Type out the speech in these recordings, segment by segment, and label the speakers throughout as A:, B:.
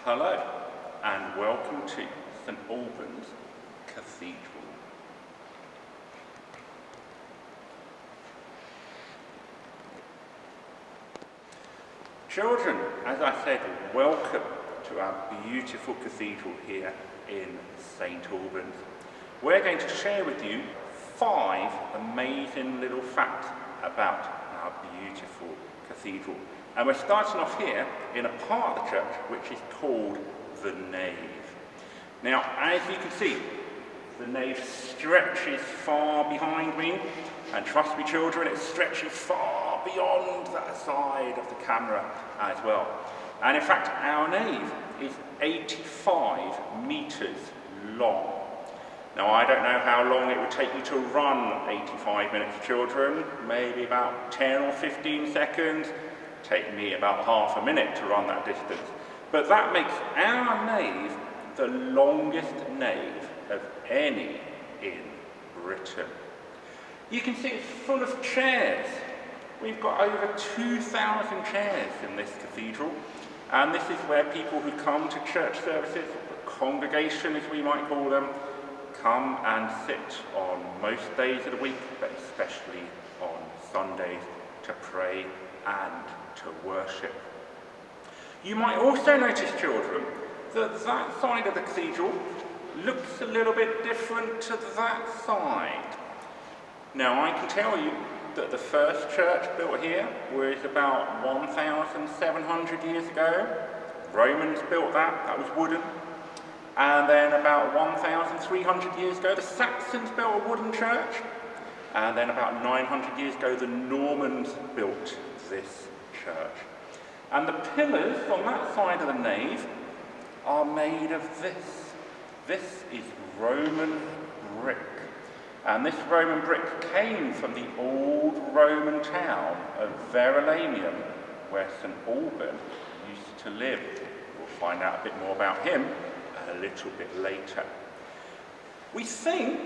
A: Hello and welcome to Saint Alban's Cathedral. Children, as I said, welcome to our beautiful cathedral here in Saint Albans. We're going to share with you 5 amazing little facts about our beautiful cathedral. And we're starting off here in a part of the church which is called the Nave. Now, as you can see, the nave stretches far behind me, and trust me children, it stretches far beyond that side of the camera as well. And in fact, our nave is 85 metres long. Now, I don't know how long it would take you to run 85 minutes, children, maybe about 10 or 15 seconds. Take me about half a minute to run that distance. But that makes our nave the longest nave of any in Britain. You can see it's full of chairs. We've got over 2,000 chairs in this cathedral, and this is where people who come to church services, the congregation as we might call them, come and sit on most days of the week, but especially on Sundays, to pray and to worship. You might also notice, children, that that side of the cathedral looks a little bit different to that side. Now, I can tell you that the first church built here was about 1,700 years ago. Romans built that, that was wooden. And then about 1,300 years ago, the Saxons built a wooden church. And then about 900 years ago, the Normans built this church. And the pillars on that side of the nave are made of this. This is Roman brick. And this Roman brick came from the old Roman town of Verulamium, where St. Alban used to live. We'll find out a bit more about him a little bit later. We think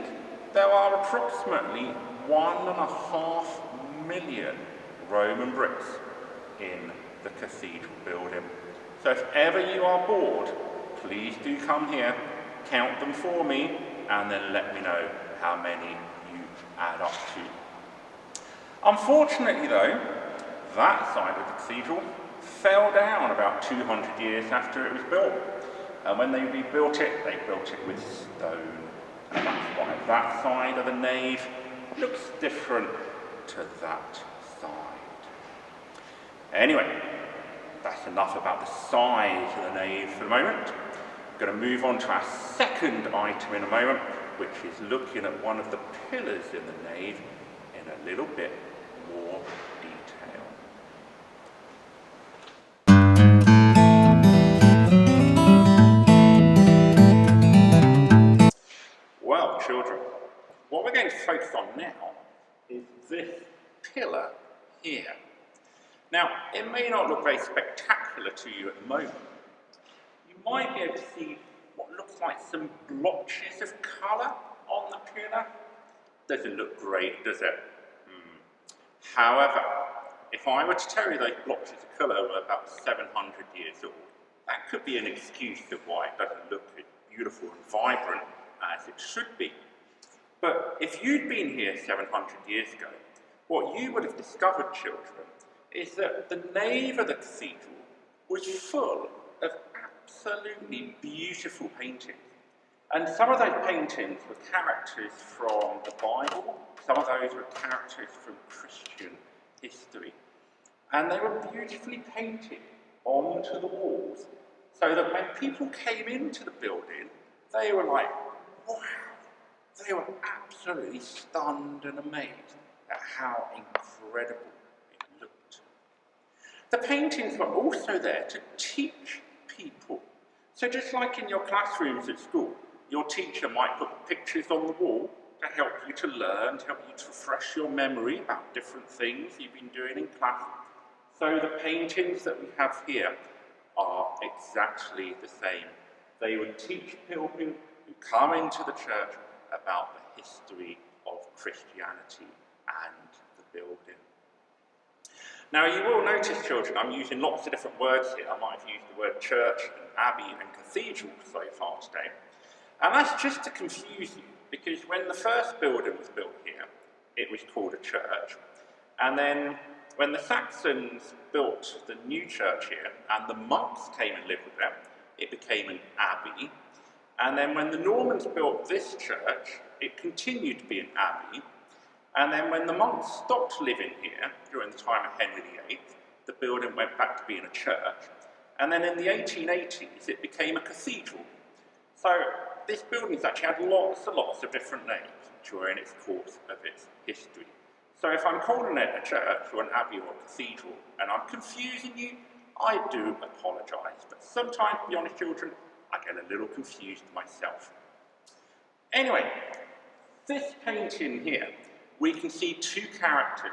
A: there are approximately 1.5 million Roman bricks in the cathedral building. So if ever you are bored, please do come here, count them for me, and then let me know how many you add up to. Unfortunately though, that side of the cathedral fell down about 200 years after it was built. And when they rebuilt it, they built it with stone. And that's why that side of the nave looks different to that side. Anyway, that's enough about the size of the nave for the moment. We're going to move on to our second item in a moment, which is looking at one of the pillars in the nave in a little bit more detail. Well, children, what we're going to focus on now is this pillar here. Now, it may not look very spectacular to you at the moment. You might be able to see what looks like some blotches of colour on the pillar. Doesn't look great, does it? However, if I were to tell you those blotches of colour were about 700 years old, that could be an excuse of why it doesn't look as beautiful and vibrant as it should be. But if you'd been here 700 years ago, what you would have discovered, children, is that the nave of the cathedral was full of absolutely beautiful paintings. And some of those paintings were characters from the Bible, some of those were characters from Christian history. And they were beautifully painted onto the walls, so that when people came into the building, they were like, wow! They were absolutely stunned and amazed at how incredible it looked. The paintings were also there to teach people. So just like in your classrooms at school, your teacher might put pictures on the wall to help you to learn, to help you to refresh your memory about different things you've been doing in class. So the paintings that we have here are exactly the same. They would teach people who come into the church about the history of Christianity and the building. Now you will notice, children, I'm using lots of different words here. I might have used the word church and abbey and cathedral so far today. And that's just to confuse you, because when the first building was built here, it was called a church. And then when the Saxons built the new church here, and the monks came and lived with them, it became an abbey. And then when the Normans built this church, it continued to be an abbey. And then when the monks stopped living here, during the time of Henry VIII, the building went back to being a church. And then in the 1880s, it became a cathedral. So this building's actually had lots and lots of different names during its course of its history. So if I'm calling it a church or an abbey or a cathedral, and I'm confusing you, I do apologise. But sometimes, to be honest, children, I get a little confused myself. Anyway, this painting here, we can see two characters.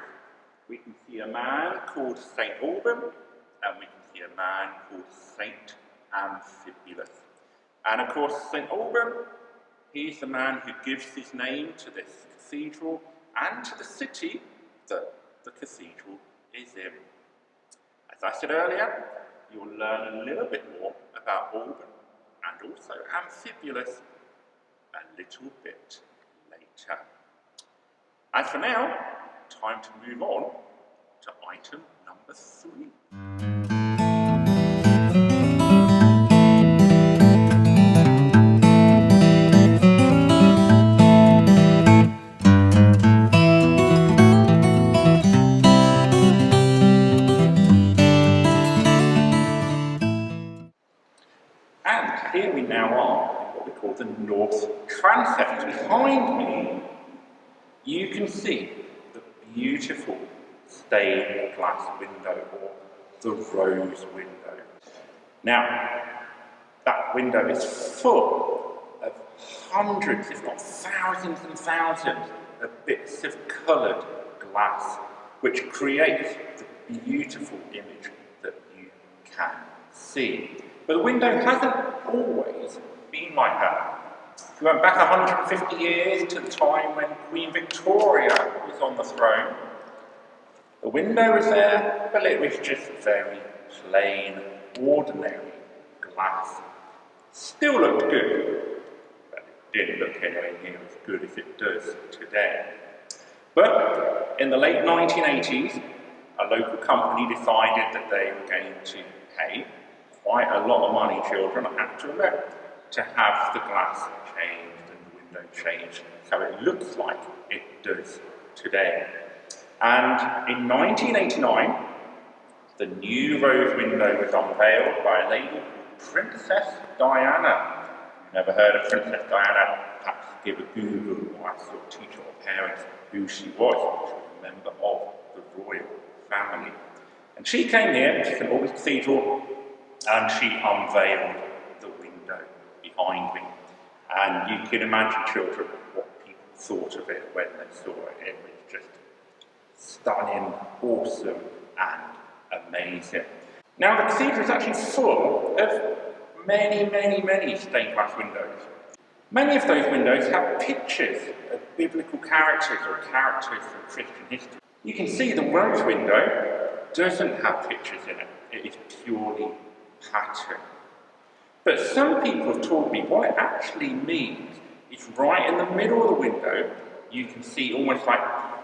A: We can see a man called Saint Alban, and we can see a man called Saint Amphibalus. And of course, Saint Alban, he's the man who gives his name to this cathedral and to the city that the cathedral is in. As I said earlier, you'll learn a little bit more about Alban and also Amphibalus a little bit later. As for now, time to move on to item number 3. And here we now are in what we call the north transept. Behind me, you can see the beautiful stained glass window, or the rose window. Now, that window is full of hundreds, if not thousands and thousands, of bits of coloured glass, which creates the beautiful image that you can see. But the window hasn't always been like that. If we went back 150 years to the time when Queen Victoria was on the throne, the window was there, but it was just very plain, ordinary glass. Still looked good, but it didn't look anywhere near as good as it does today. But in the late 1980s, a local company decided that they were going to pay quite a lot of money, children, I have to admit, to have the glass changed and the window changed so it looks like it does today. And in 1989, the new rose window was unveiled by a lady called Princess Diana. If you've never heard of Princess Diana, perhaps give a Google or ask your teacher or parents who she was. She was a member of the royal family. And she came here to St Albans Cathedral and she unveiled the window behind me. And you can imagine, children, what people thought of it when they saw it. It was just stunning, awesome, and amazing. Now, the cathedral is actually full of many stained glass windows. Many of those windows have pictures of biblical characters or characters from Christian history. You can see the rose window doesn't have pictures in it. It is purely pattern. But some people have told me what it actually means is right in the middle of the window, you can see almost like a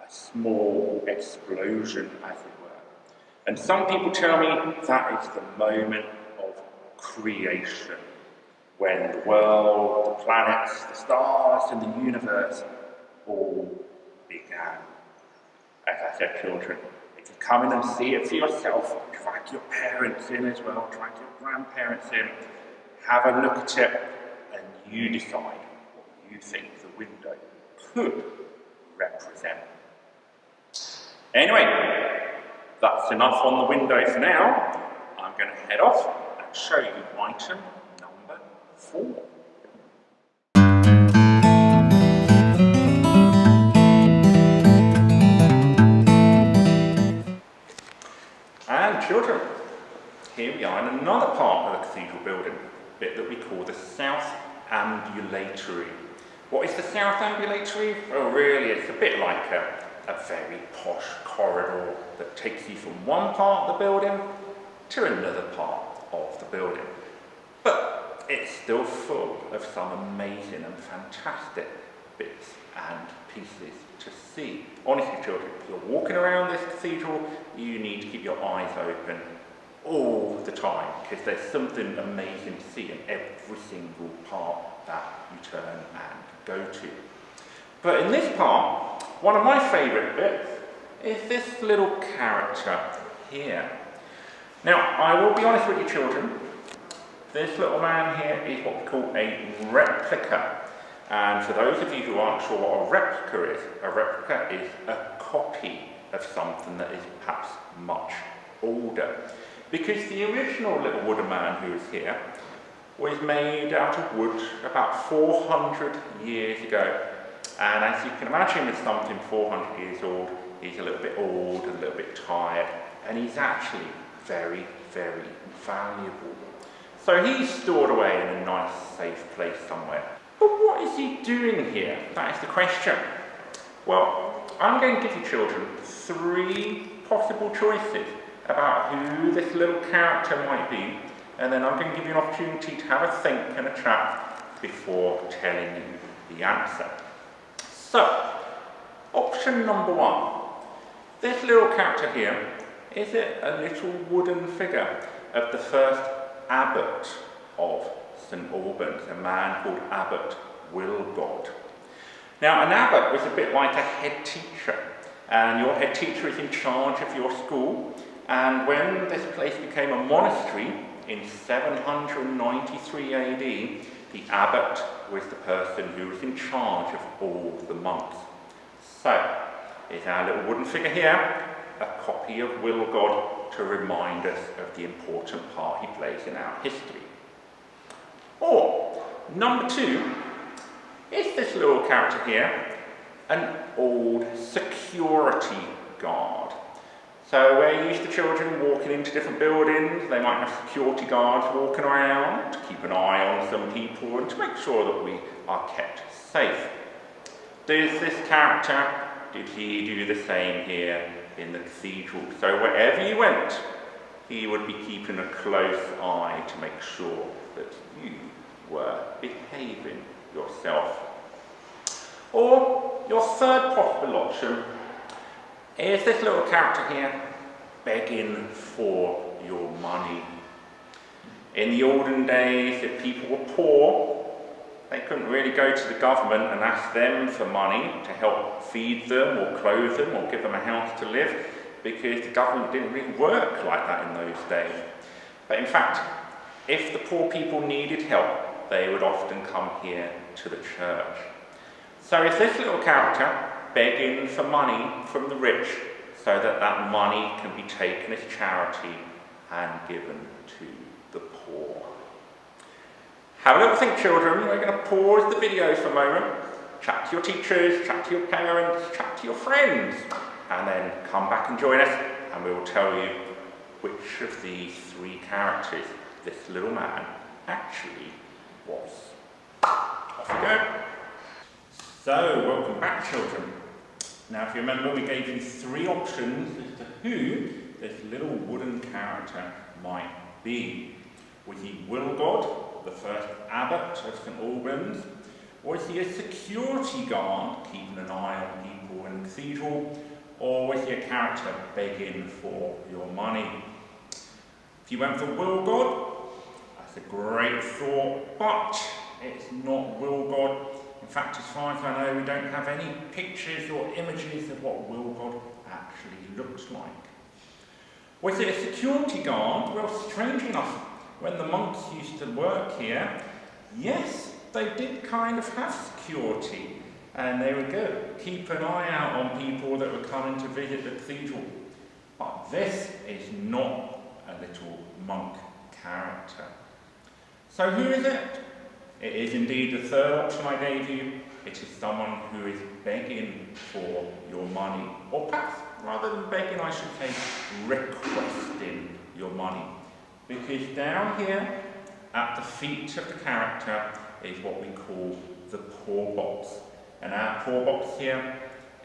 A: small explosion, as it were. And some people tell me that is the moment of creation, when the world, the planets, the stars, and the universe all began. As I said, children, if you come in and see it for yourself, drag your parents in as well, drag your grandparents in, have a look at it, and you decide what you think the window could represent. Anyway, that's enough on the window for now. I'm going to head off and show you item number 4. And children, here we are in another part of the cathedral building, a bit that we call the south ambulatory. What is the south ambulatory? Well, really, it's a bit like a very posh corridor that takes you from one part of the building to another part of the building. But it's still full of some amazing and fantastic bits and pieces to see. Honestly, children, if you're walking around this cathedral, you need to keep your eyes open all the time, because there's something amazing to see in every single part that you turn and go to. But in this part, one of my favourite bits is this little character here. Now, I will be honest with you, children, this little man here is what we call a replica. And for those of you who aren't sure what a replica is a copy of something that is perhaps much older. Because the original little wooden man who is here was made out of wood about 400 years ago. And as you can imagine, with something 400 years old, he's a little bit old, a little bit tired, and he's actually very, very valuable. So he's stored away in a nice, safe place somewhere. But what is he doing here? That is the question. Well, I'm going to give you children 3 possible choices about who this little character might be, and then I'm going to give you an opportunity to have a think and a chat before telling you the answer. So, option number 1. This little character here, is it a little wooden figure of the first abbot of Saint Albans, a man called Abbot Wilgod? Now, an abbot was a bit like a head teacher, and your head teacher is in charge of your school. And when this place became a monastery in 793 AD, the abbot was the person who was in charge of all the monks. So, is our little wooden figure here a copy of Wilgod to remind us of the important part he plays in our history? Or, number 2, is this little character here an old security guard? So we're used to children walking into different buildings, they might have security guards walking around to keep an eye on some people and to make sure that we are kept safe. Does this character, did he do the same here in the cathedral? So wherever you went, he would be keeping a close eye to make sure that you were behaving yourself. Or your third possible option, is this little character here begging for your money? In the olden days, if people were poor, they couldn't really go to the government and ask them for money to help feed them or clothe them or give them a house to live, because the government didn't really work like that in those days. But in fact, if the poor people needed help, they would often come here to the church. So is this little character begging for money from the rich so that that money can be taken as charity and given to the poor? Have a little think, children. We're going to pause the video for a moment, chat to your teachers, chat to your parents, chat to your friends, and then come back and join us, and we will tell you which of these 3 characters this little man actually was. Off we go. So, welcome back, children. Now, if you remember, we gave you 3 options as to who this little wooden character might be. Was he Wilgod, the first abbot of St Albans? Or is he a security guard keeping an eye on people in the cathedral? Or was he a character begging for your money? If you went for Wilgod, that's a great thought, but it's not Wilgod. In fact, as far as I know, we don't have any pictures or images of what Wilgod actually looks like. Was it a security guard? Well, strange enough, when the monks used to work here, yes, they did kind of have security, and they would go keep an eye out on people that were coming to visit the cathedral. But this is not a little monk character. So who is it? It is indeed the third option I gave you. It is someone who is begging for your money. Or perhaps, rather than begging, I should say, requesting your money. Because down here, at the feet of the character, is what we call the poor box. And our poor box here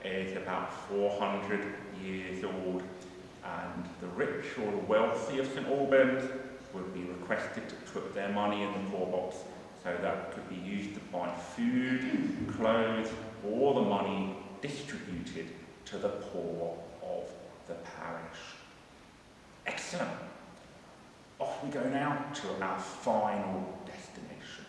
A: is about 400 years old, and the rich or the wealthy of St Albans would be requested to put their money in the poor box so that it could be used to buy food, clothes, or the money distributed to the poor of the parish. Excellent. Off we go now to our final destination.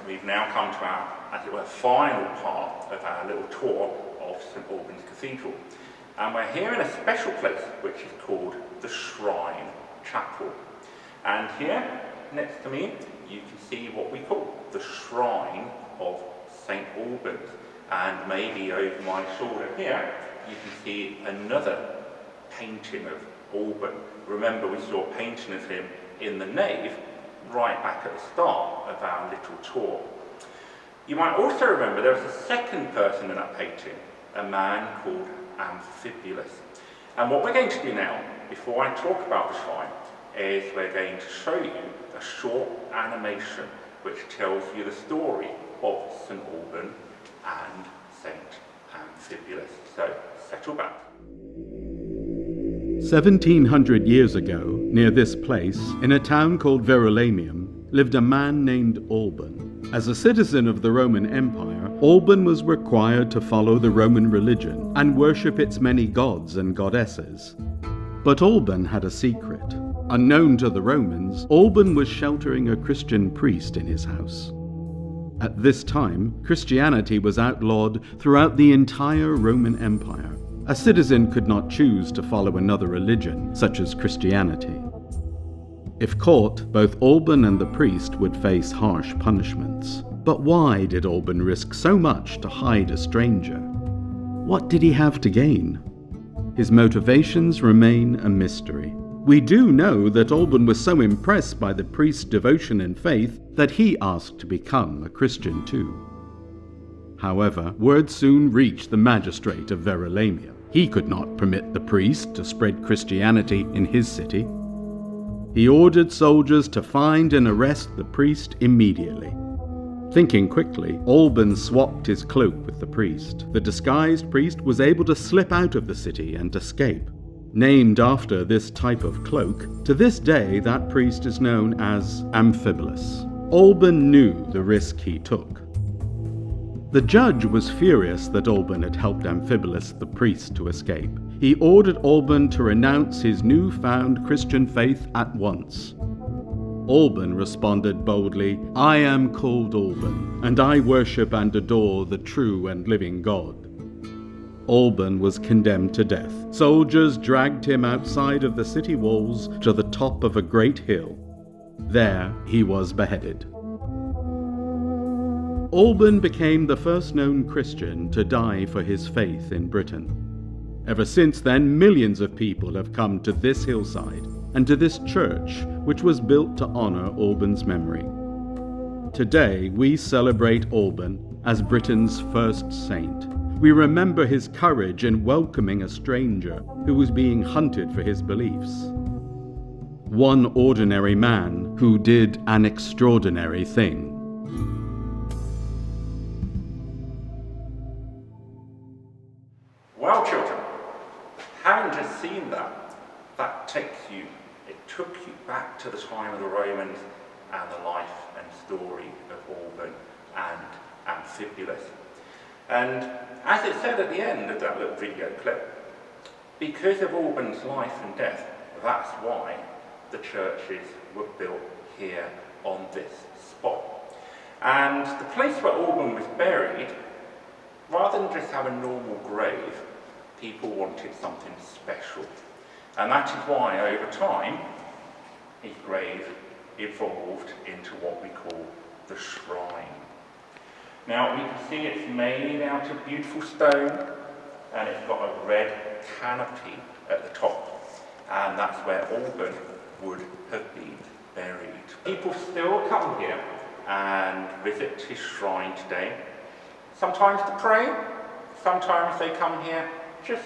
A: We've now come to our, as it were, final part of our little tour of Saint Albans Cathedral. And we're here in a special place which is called the Shrine Chapel. And here, next to me, you can see what we call the Shrine of Saint Albans. And maybe over my shoulder here, you can see another painting of Alban. Remember, we saw a painting of him in the nave right back at the start of our little tour. You might also remember there was a second person in that painting, a man called Amphibalus. And what we're going to do now, before I talk about the shrine, is we're going to show you a short animation which tells you the story of St Alban and Saint Amphibalus. So, settle back.
B: 1700 years ago, near this place, in a town called Verulamium, lived a man named Alban. As a citizen of the Roman Empire, Alban was required to follow the Roman religion and worship its many gods and goddesses. But Alban had a secret. Unknown to the Romans, Alban was sheltering a Christian priest in his house. At this time, Christianity was outlawed throughout the entire Roman Empire. A citizen could not choose to follow another religion, such as Christianity. If caught, both Alban and the priest would face harsh punishments. But why did Alban risk so much to hide a stranger? What did he have to gain? His motivations remain a mystery. We do know that Alban was so impressed by the priest's devotion and faith that he asked to become a Christian too. However, word soon reached the magistrate of Verulamium. He could not permit the priest to spread Christianity in his city. He ordered soldiers to find and arrest the priest immediately. Thinking quickly, Alban swapped his cloak with the priest. The disguised priest was able to slip out of the city and escape. Named after this type of cloak, to this day that priest is known as Amphibalus. Alban knew the risk he took. The judge was furious that Alban had helped Amphibalus the priest to escape. He ordered Alban to renounce his newfound Christian faith at once. Alban responded boldly, "I am called Alban, and I worship and adore the true and living God." Alban was condemned to death. Soldiers dragged him outside of the city walls to the top of a great hill. There he was beheaded. Alban became the first known Christian to die for his faith in Britain. Ever since then, millions of people have come to this hillside and to this church, which was built to honor Alban's memory. Today, we celebrate Alban as Britain's first saint. We remember his courage in welcoming a stranger who was being hunted for his beliefs. One ordinary man who did an extraordinary thing.
A: Well, children, having just seen that took you back to the time of the Romans and the life and story of Alban and Amphibalus. And as it said at the end of that little video clip, because of Alban's life and death, that's why the churches were built here on this spot. And the place where Alban was buried, rather than just have a normal grave, people wanted something special. And that is why, over time, his grave evolved into what we call the shrine. Now, you can see it's made out of beautiful stone, and it's got a red canopy at the top, and that's where Alban would have been buried. People still come here and visit his shrine today, sometimes to pray, sometimes they come here just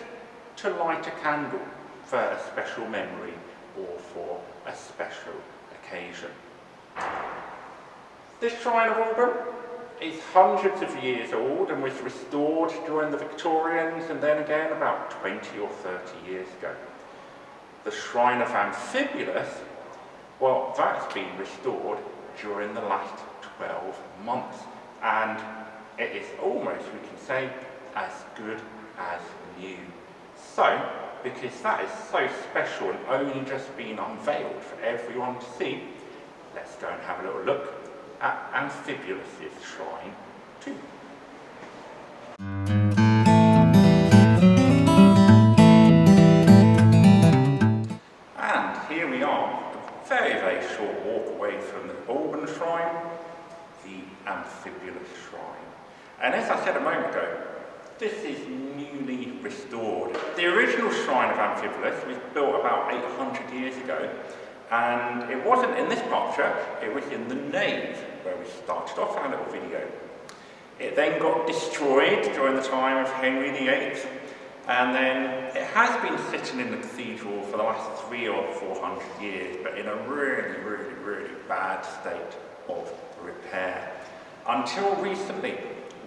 A: to light a candle for a special memory or for a special occasion. This shrine of Alban is hundreds of years old and was restored during the Victorians and then again about 20 or 30 years ago. The shrine of Amphibalus, well, that's been restored during the last 12 months, and it is almost, we can say, as good as new. So, because that is so special and only just been unveiled for everyone to see, let's go and have a little look at Amphibalus' shrine too. And here we are, a very, very short walk away from the Alban shrine, the Amphibalus shrine. And as I said a moment ago, this is newly restored. The original shrine of Amphibalus was built about 800 years ago, and it wasn't in this part of the church, it was in the Nave, where we started off our little video. It then got destroyed during the time of Henry VIII, and then it has been sitting in the cathedral for the last 300 or 400 years, but in a really, really, really bad state of repair. Until recently,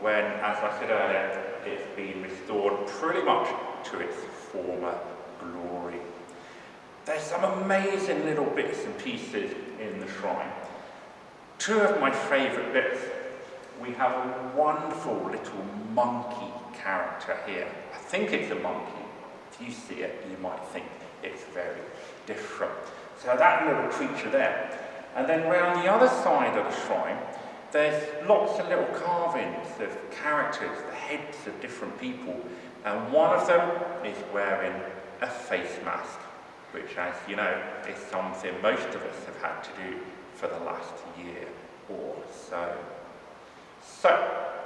A: when, as I said earlier, it's been restored pretty much to its former glory. There's some amazing little bits and pieces in the shrine. Two of my favourite bits. We have a wonderful little monkey character here. I think it's a monkey. If you see it, you might think it's very different. So that little creature there. And then round the other side of the shrine, there's lots of little carvings of characters, the heads of different people. And one of them is wearing a face mask, which, as you know, is something most of us have had to do for the last year or so. So,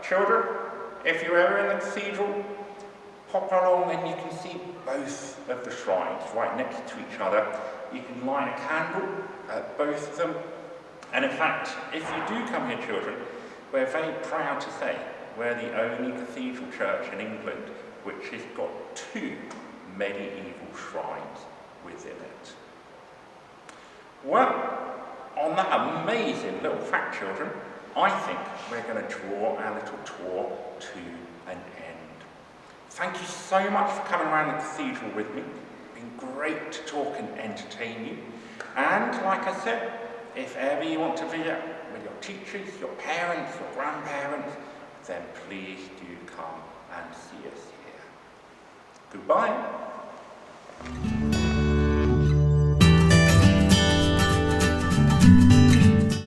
A: children, if you're ever in the cathedral, pop along and you can see both of the shrines right next to each other. You can light a candle at both of them. And in fact, if you do come here, children, we're very proud to say we're the only cathedral church in England which has got 2 medieval shrines within it. Well, on that amazing little fact, children, I think we're going to draw our little tour to an end. Thank you so much for coming around the cathedral with me. It's been great to talk and entertain you. And like I said, if ever you want to visit with your teachers, your parents, your grandparents, then please do come and see us here. Goodbye.